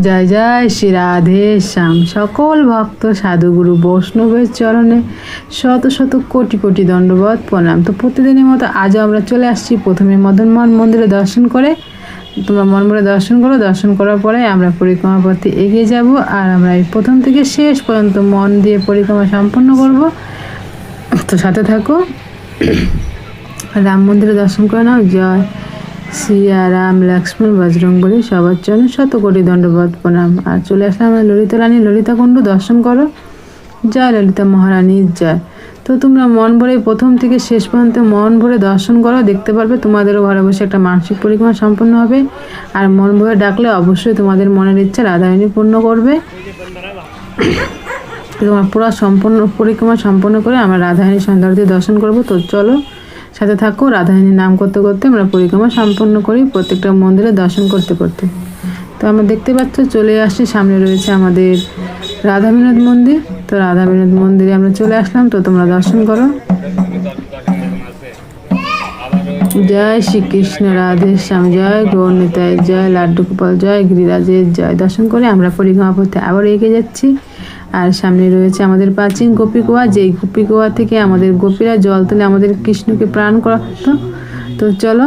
জয় জয় শ্রী রাধে শ্যাম। সকল ভক্ত সাধুগুরু বৈষ্ণবের চরণে শত শত কোটি কোটি দণ্ডবত প্রণাম। তো প্রতিদিনের মতো আজও আমরা চলে আসছি প্রথমে মদনমোহন মন্দিরে দর্শন করে। তোমরা মন ভরে দর্শন করো। দর্শন করার পরে আমরা পরিক্রমা পথে এগিয়ে যাব, আর আমরা এই প্রথম থেকে শেষ পর্যন্ত মন দিয়ে পরিক্রমা সম্পন্ন করব। তো সাথে থাকো। রাম মন্দিরে দর্শন করে নাও। জয় সিয়া রাম লক্ষ্মণ বজরং বলি সবার চরণে শত কোটি দণ্ডবত প্রণাম। আর চলে আসলাম আমরা ললিতা রানী ললিতা কুণ্ড দর্শন করো। জয় ললিতা মহারানীর জয়। তো তোমরা মন ভরে প্রথম থেকে শেষ পর্যন্ত মন ভরে দর্শন করো, দেখতে পারবে তোমাদেরও ঘরে বসে একটা মানসিক পরিক্রমা সম্পন্ন হবে। আর মন ভরে ডাকলে অবশ্যই তোমাদের মনের ইচ্ছা রাধারানী পূর্ণ করবে। তোমার পুরো সম্পূর্ণ পরিক্রমা সম্পন্ন করে আমরা রাধারানী সন্ধ্যারতি দর্শন করব। তো চলো সাথে থাকো। রাধারানীর নাম করতে করতে আমরা পরিক্রমা সম্পন্ন করি প্রত্যেকটা মন্দিরে দর্শন করতে করতে। তো আমরা দেখতে পাচ্ছ চলে আসছি, সামনে রয়েছে আমাদের রাধা বিনোদ মন্দির। তো রাধা বিনোদ মন্দিরে আমরা চলে আসলাম। তো তোমরা দর্শন করো। জয় শ্রীকৃষ্ণ রাধে শ্যাম। জয় গৌর নিতাই জয় লাড্ডু গোপাল জয় গিরিরাজের জয়। দর্শন করে আমরা পরিক্রমা পথে আবার এগিয়ে যাচ্ছি। আর সামনে রয়েছে আমাদের প্রাচীন গোপী কুয়া, যেই গোপী কুয়া থেকে আমাদের গোপীরা জল তুলে আমাদের কৃষ্ণকে প্রাণ করা হতো। তো চলো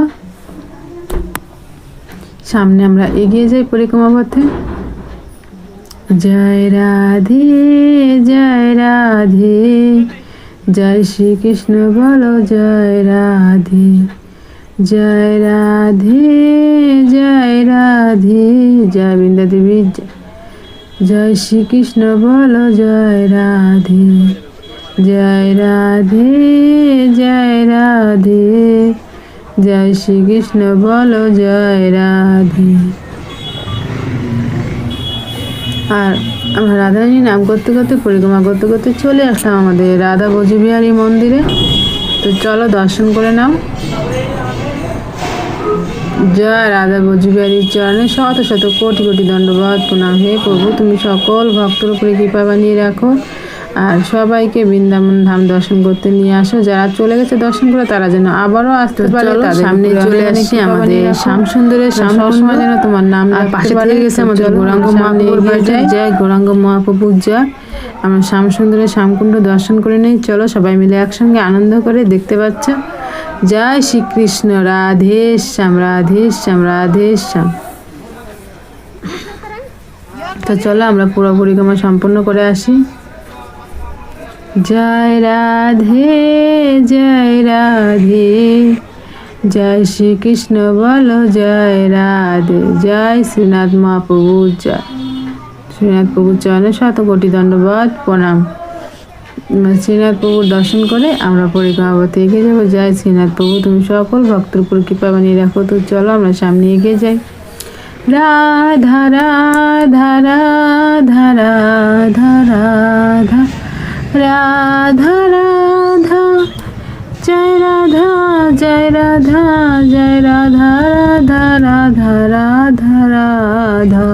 সামনে আমরা এগিয়ে যাই পরিক্রমা পথে। জয় রাধে জয় রাধে জয় শ্রীকৃষ্ণ বলো জয় রাধে। জয় রাধে জয় রাধে জয় বৃন্দা দেবী জয়। জয় শ্রীকৃষ্ণ বলো জয় রাধে। জয় রাধে জয় রাধে জয় শ্রীকৃষ্ণ বলো জয় রাধে। আর আমরা রাধারানী নাম করতে করতে পরিক্রমা করতে করতে চলে আসলাম আমাদের রাধা ব্রজবিহারী মন্দিরে। তো চলো দর্শন করে নাও। জয় রাধা ব্রজবিহারীর চরণে শত শত কোটি কোটি দণ্ডবত প্রণাম। হে প্রভু, তুমি সকল ভক্তের উপরে কৃপা বানিয়ে রাখো, আর সবাইকে বৃন্দাবন ধাম দর্শন করতে নিয়ে আসো। যারা চলে গেছে দর্শন করে তারা যেন আবারও আসতে পারে। তাদের সামনে চলে আসি আমাদের শ্যাম সুন্দরের শ্যাম সময় যেন তোমার নাম পাশে থেকে গেছে আমাদের গৌরাঙ্গ মহাপ্রভুর জয়। জয় গৌরাঙ্গ মহাপ্রভুর জয়। আমরা শ্যাম সুন্দরের শ্যামকুণ্ড দর্শন করে নিই। চলো সবাই মিলে একসঙ্গে আনন্দ করে। দেখতে পাচ্ছ জয় শ্রীকৃষ্ণ রাধে শ্যাম রাধে শ্যাম রাধে শ্যাম। তো চলো আমরা পুরো পরিক্রমা সম্পন্ন করে আসি। জয় রাধে জয় রাধে জয় শ্রীকৃষ্ণ বলো জয় রাধে। জয় শ্রীনাথ মহাপ্রভু জয়। শ্রীনাথ প্রভুর চরণে শত কোটি দণ্ডবত প্রণাম। শ্রীনাথ প্রভুর দর্শন করে আমরা পরিক্রমা পথে এগিয়ে যাবো। জয় শ্রীনাথ প্রভু, তুমি সকল ভক্তের উপর কৃপা বানিয়ে রাখো। তো চলো আমরা সামনে এগিয়ে যাই। রাধা রাধা রাধা রাধা রাধা রাধা রাধা জয় রাধা জয় রাধা জয় রাধা রাধা রাধা রাধা রাধা।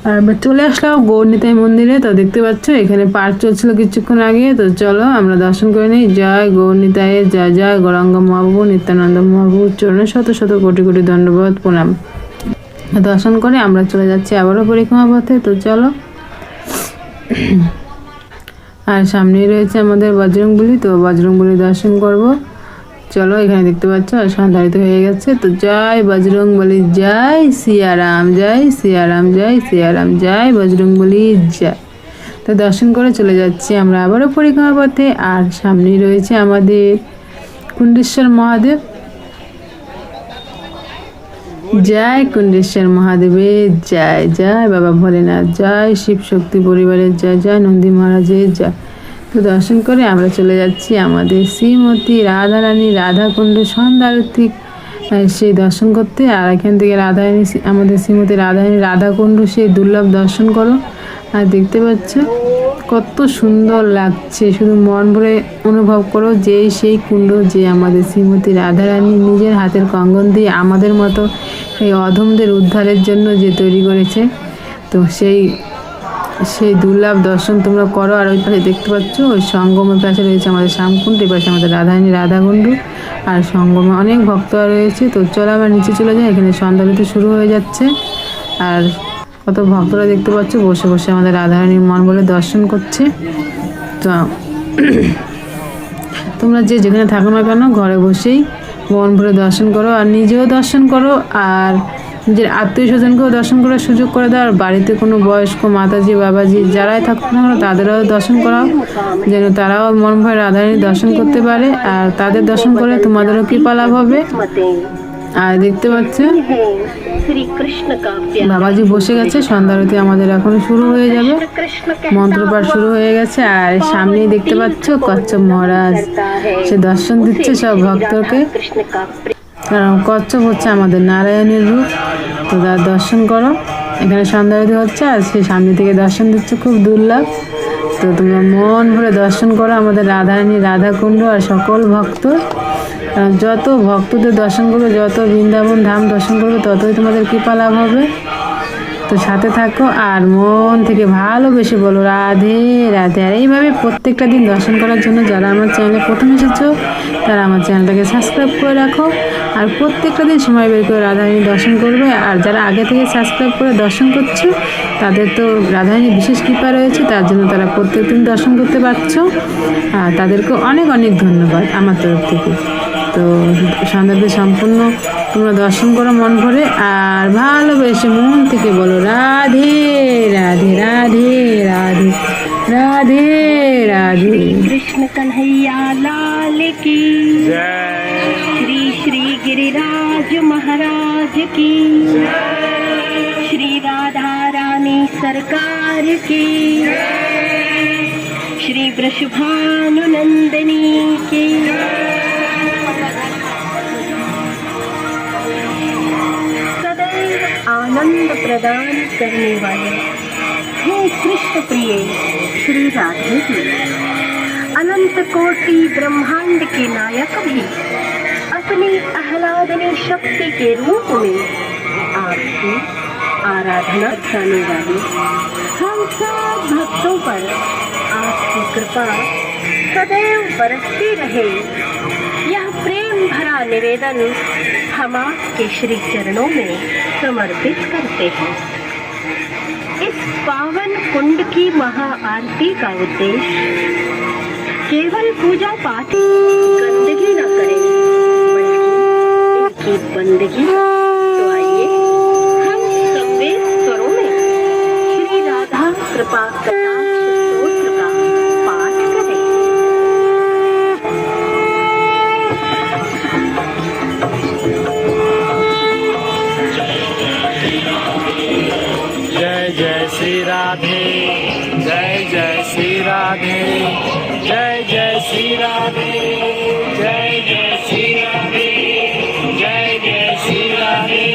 আর আমরা চলে আসলাম গৌর নিতাই মন্দিরে। তো দেখতে পাচ্ছ এখানে পাঠ চলছিল কিছুক্ষণ আগে। তো চলো আমরা দর্শন করে নিই। জয় গৌর নিতাইয়ের জয়। জয় গৌরাঙ্গ মহাপ্রভু নিত্যানন্দ মহাপ্রভুর চরণে শত শত কোটি কোটি দণ্ডবত প্রণাম। দর্শন করে আমরা চলে যাচ্ছি আবারও পরিক্রমা পথে। তো চলো। আর সামনেই রয়েছে আমাদের বজরংবলী। তো বজরংবলী দর্শন করব। চলো এখানে দেখতে পাচ্ছ সন্ধ্যারিত হয়ে গেছে। তো জয় বজরংবলী জয় সিয়ারাম জয় সিয়ারাম জয় সিয়ারাম জয় বজরংবলী জয়। তো দর্শন করে চলে যাচ্ছি আমরা আবারও পরিক্রমা পথে। আর সামনেই রয়েছে আমাদের কুণ্ডেশ্বর মহাদেব। জয় কুণ্ডেশ্বর মহাদেবের জয়। জয় বাবা ভোলেনাথ জয়। শিব শক্তি পরিবারের জয়। জয় নন্দী মহারাজের জয়। তো দর্শন করে আমরা চলে যাচ্ছি আমাদের শ্রীমতী রাধারানী রাধাকুণ্ড সন্ধ্যা আরতি সেই দর্শন করতে। আর এখান থেকে রাধারানী আমাদের শ্রীমতী রাধারানী রাধাকুণ্ড সেই দুর্লভ দর্শন করো। আর দেখতে পাচ্ছ কত সুন্দর লাগছে, শুধু মন ভরে অনুভব করো যে সেই কুণ্ড যে আমাদের শ্রীমতী রাধারানী নিজের হাতের কঙ্গন দিয়ে আমাদের মতো এই অধমদের উদ্ধারের জন্য যে তৈরি করেছে। তো সেই সেই দুর্লভ দর্শন তোমরা করো। আর ওই পাশে দেখতে পাচ্ছ ওই সঙ্গমের পাশে রয়েছে আমাদের শ্যামকুণ্ড, এই পাশে আমাদের রাধারানী রাধাকুণ্ড, আর সঙ্গমে অনেক ভক্তরা রয়েছে। তো চলো আমরা নিচে চলে যাই, এখানে সন্ধ্যারতি শুরু হয়ে যাচ্ছে। আর কত ভক্তরা দেখতে পাচ্ছ বসে বসে আমাদের রাধারানীর মন বলে দর্শন করছে। তো তোমরা যে যেখানে থাকো না কেন ঘরে বসেই মন ভরে দর্শন করো, আর নিজেও দর্শন করো, আর নিজের আত্মীয় স্বজনকেও দর্শন করার সুযোগ করে দাও। আর বাড়িতে কোনো বয়স্ক মাতাজি বাবাজি যারাই থাকুক না কেন তাদেরও দর্শন করাও, যেন তারাও মন ভরে রাধারানীর দর্শন করতে পারে, আর তাদের দর্শন করে তোমাদেরও কৃপা লাভ হবে। আর দেখতে পাচ্ছ বাবাজি বসে গেছে, সন্ধ্যারতি আমাদের এখন শুরু হয়ে যাবে, মন্ত্রপাঠ শুরু হয়ে গেছে। আর সামনেই দেখতে পাচ্ছ কচ্ছপ মহারাজ সে দর্শন দিচ্ছে সব ভক্তকে, কারণ কচ্ছপ হচ্ছে আমাদের নারায়ণের রূপ। তো তার দর্শন করো, এখানে সন্ধ্যারতি হচ্ছে আর সে সামনে থেকে দর্শন দিচ্ছে, খুব দুর্লভ। তো তোমরা মন ভরে দর্শন করো আমাদের রাধারানী রাধাকুণ্ড আর সকল ভক্ত। যত ভক্তদের দর্শন করবে, যত বৃন্দাবন ধাম দর্শন করবে, ততই তোমাদের কৃপা লাভ হবে। তো সাথে থাকো আর মন থেকে ভালোবেসে বলো রাধে রাধে। আর এইভাবে প্রত্যেকটা দিন দর্শন করার জন্য যারা আমার চ্যানেলে প্রথম এসেছো তারা আমার চ্যানেলটাকে সাবস্ক্রাইব করে রাখো, আর প্রত্যেকটা দিন সময় বের করে রাধারানী দর্শন করবে। আর যারা আগে থেকে সাবস্ক্রাইব করে দর্শন করছো তাদের তো রাধারানীর বিশেষ কৃপা রয়েছে, তার জন্য তারা প্রত্যেক দিন দর্শন করতে পারছো, আর তাদেরকে অনেক অনেক ধন্যবাদ আমার তরফ থেকে। তো সন্ধ্যাতে সম্পূর্ণ তোমরা দর্শন করো মন ভরে, আর ভালোবেসে মন থেকে বলো রাধে রাধে রাধে রাধে রাধে রাধে। कृष्ण कन्हैया लाल की श्री श्री गिरिराज महाराज की श्री राधा रानी सरकार की श्री वृषभानुनंदिनी की सदैव आनंद प्रदान करने वाले हे कृष्ण प्रिय श्री राधे जी, अनंत कोटि ब्रह्मांड के नायक भी अपनी आह्लादनी शक्ति के रूप में आपकी आराधना करने वाले हम सब भक्तों पर आपकी कृपा सदैव बरसती रहे, यह प्रेम भरा निवेदन हम आपके श्री चरणों में समर्पित करते हैं। इस पावन कुंड की महा आरती का उद्देश्य केवल पूजा पाठ गंदगी न करें, बल्कि इनकी बंदगी। तो आइए हम सभी स्वरों में श्री राधा कृपा कटाक्ष स्तोत्र का पाठ करें। जय जय श्री राधे, जय जय श्री राधे, जय जय श्री राधे, जय जय श्री राधे, जय जय श्री राधे।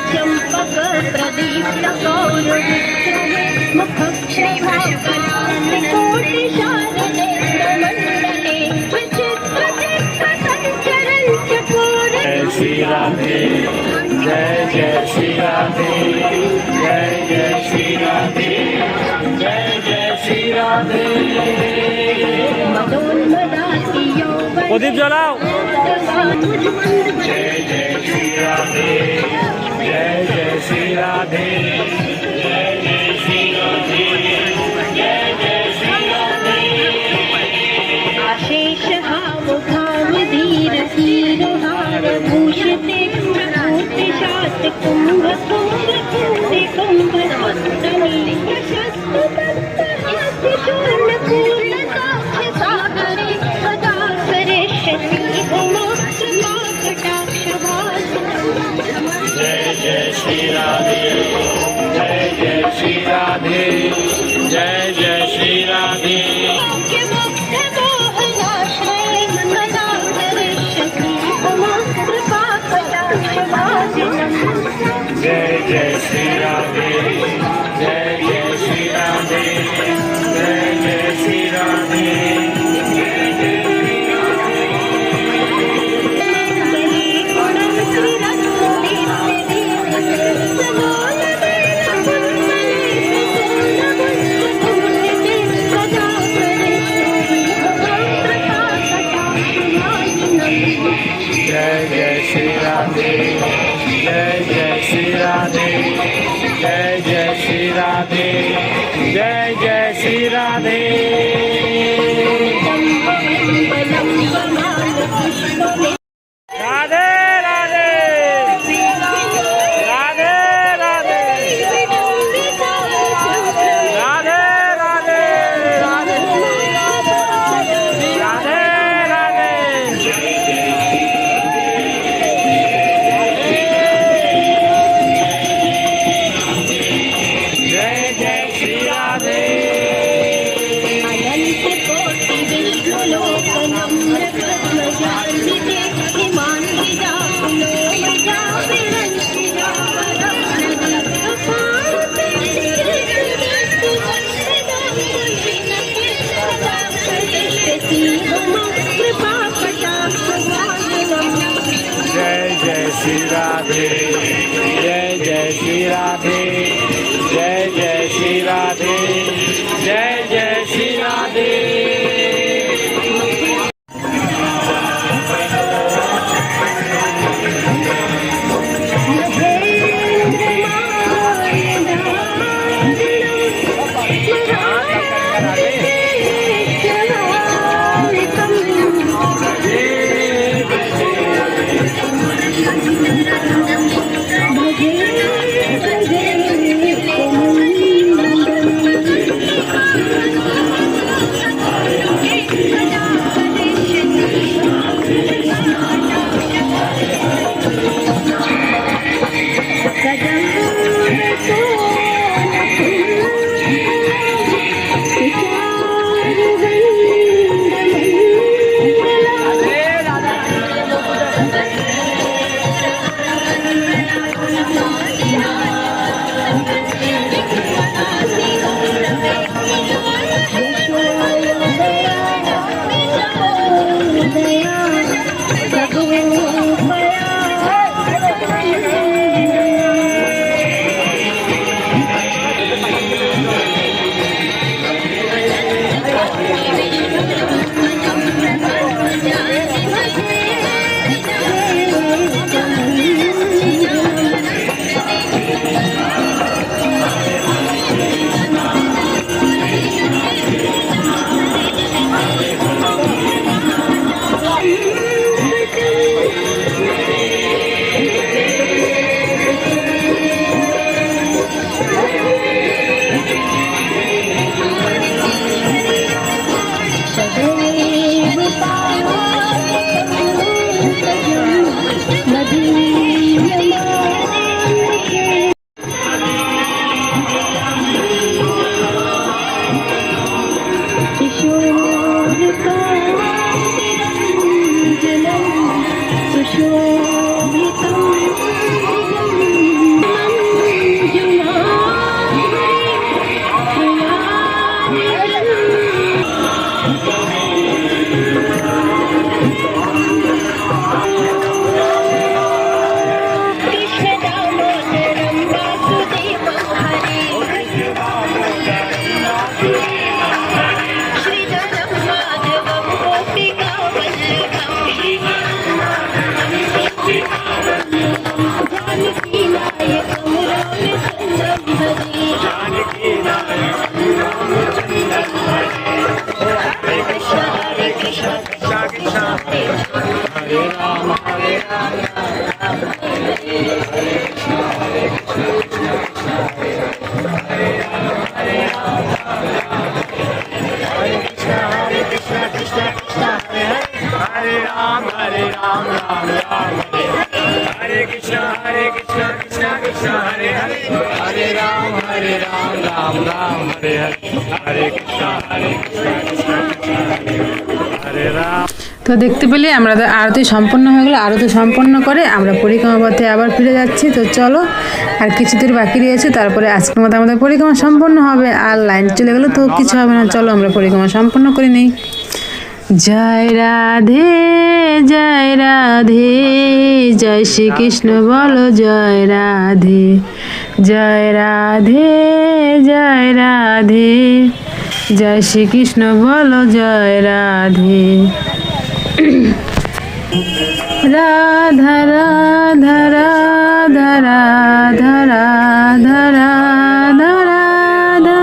चंपक प्रदीप्त गौरविग्रहे मुखक्षकोटि शारदे मंडले विचित्रचित्तसंचरन् चकोर। जय श्री राधे, जय जय श्री राधे, जय जय श्री राधे, जय जय श्री राधे। मदोन्मदाति यौवन प्रदीप जलाओ। जय जय जय श्री राधे, जय जय श्री राधे, जय जय श्री राधे, जय जय श्री राधे। आशेष हाव भाव धीर धीर हार भूषिते प्रभूति शात कुंभ कुंभ कुंभे कुंभ सप्तमी प्रशस्त दत्त हास्य चूर्ण पूर्ण साक्ष सागरे सदा सरस्वती उमा श्री राधे जय जय श्री राधे जय जय श्री राधे जय जय श्री राधे जय जय श्री राधे जय जय श्री राधे जय जय श्री राधे जय जय श्री राधे जय जय श्री राधे जय जय श्री राधे राधे राधे राधे राधे राधे राधे राधे जय जय श्री राधे जय जय श्री राधे जय जय श्री राधे जय जय श्री राधे जय जय Shri Radhe Hare Krishna, Krishna Krishna, Hare Hare, Hare Ram, Ram Ram, Hare Hare, Hare Krishna, Krishna Krishna, Hare Ram. তো দেখতে পেলে আমরা আরতি সম্পন্ন হয়ে গেলো। আরতি সম্পন্ন করে আমরা পরিক্রমা পথে আবার ফিরে যাচ্ছি। তো চলো, আর কিছু দূর বাকি রয়েছে, তারপরে আজকের মতো আমাদের পরিক্রমা সম্পন্ন হবে। আর লাইন চলে গেলো তো কিছু হবে না, চলো আমরা পরিক্রমা সম্পন্ন করে নিই। জয় রাধে জয় রাধে, জয় শ্রীকৃষ্ণ বলো জয় রাধে, জয় রাধে জয় রাধে, জয় শ্রীকৃষ্ণ বলো জয় রাধে। রাধা রাধা রাধা রাধা রাধা রাধা রাধা,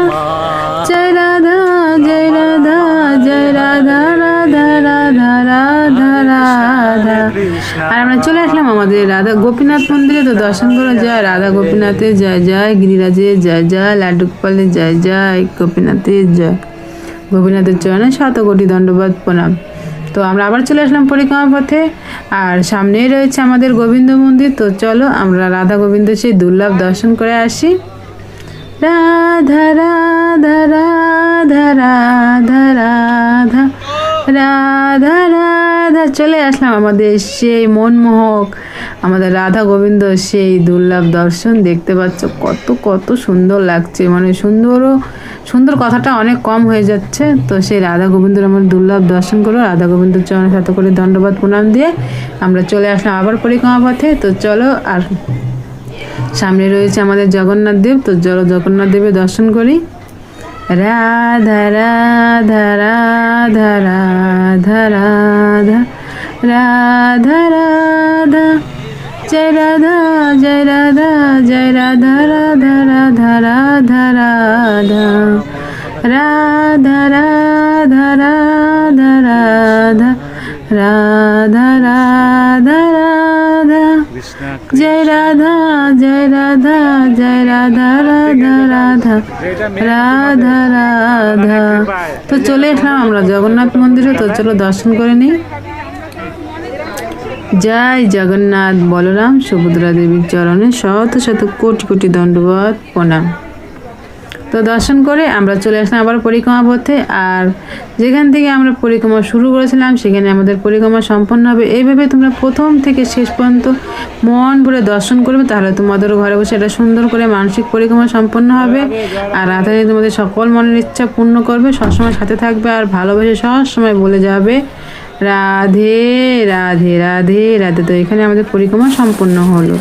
জয় রাধা জয় রাধা জয় রাধা রাধা রাধা রাধা রাধা। আর আমরা চলে আসলাম আমাদের রাধা গোপীনাথ মন্দিরে। তো দর্শন করে জয় রাধা গোপীনাথের জয়, জয় গিরিরাজের জয়, জয় লাড্ডু গোপালের জয়, জয় গোপীনাথের জয়। গোপীনাথের চরণে শত কোটি দণ্ডবাদ প্রণাম। তো আমরা আবার চলে আসলাম পরিক্রমা পথে, আর সামনেই রয়েছে আমাদের গোবিন্দ মন্দির। তো চলো আমরা রাধা গোবিন্দ সেই দুর্লভ দর্শন করে আসি। রাধা রাধা রাধা রাধা রাধা রাধা রাধা, চলে আসলাম আমাদের সেই মনমোহক আমাদের রাধা গোবিন্দ সেই দুর্লভ দর্শন। দেখতে পাচ্ছ কত কত সুন্দর লাগছে, মানে সুন্দর কথাটা অনেক কম হয়ে যাচ্ছে। তো সেই রাধা গোবিন্দর আমার দুর্লভ দর্শন করো, রাধা গোবিন্দর চরণের সাথে করে দণ্ডবাদ প্রণাম দিয়ে আমরা চলে আসলাম আবার পরিক্রমা পথে। তো চলো, আর সামনে রয়েছে আমাদের জগন্নাথ দেব। তো চলো জগন্নাথ দেবের দর্শন করি। রাধা রাধা রাধা রাধা রাধা রাধা রাধা, জয় রাধা জয় রাধা জয় রাধা রাধা রাধা রাধা রাধা, রাধা রাধা রাধা রাধা রাধা রাধা রাধা, জয় রাধা জয় রাধা জয় রাধা রাধা রাধা রাধা রাধা। তো চলে আসলাম আমরা জগন্নাথ মন্দিরে। তো চলো দর্শন করে নিই। জয় জগন্নাথ বলরাম সুভদ্রা দেবীর চরণে শত শত কোটি কোটি দণ্ডবাদ প্রণাম। তো দর্শন করে আমরা চলে আসলাম আবার পরিক্রমা পথে। আর যেখান থেকে আমরা পরিক্রমা শুরু করেছিলাম সেখানে আমাদের পরিক্রমা সম্পন্ন হবে। এইভাবে তোমরা প্রথম থেকে শেষ পর্যন্ত মন ভরে দর্শন করবে, তাহলে তোমাদের ঘরে বসে এটা সুন্দর করে মানসিক পরিক্রমা সম্পন্ন হবে। আর রাধারানী তোমাদের সকল মনের ইচ্ছা পূর্ণ করবে, সবসময় সাথে থাকবে, আর ভালোবেসে সবসময় বলে যাবে রাধে রাধে রাধে রাধে। তো এখানে আমাদের পরিক্রমা সম্পন্ন হলো।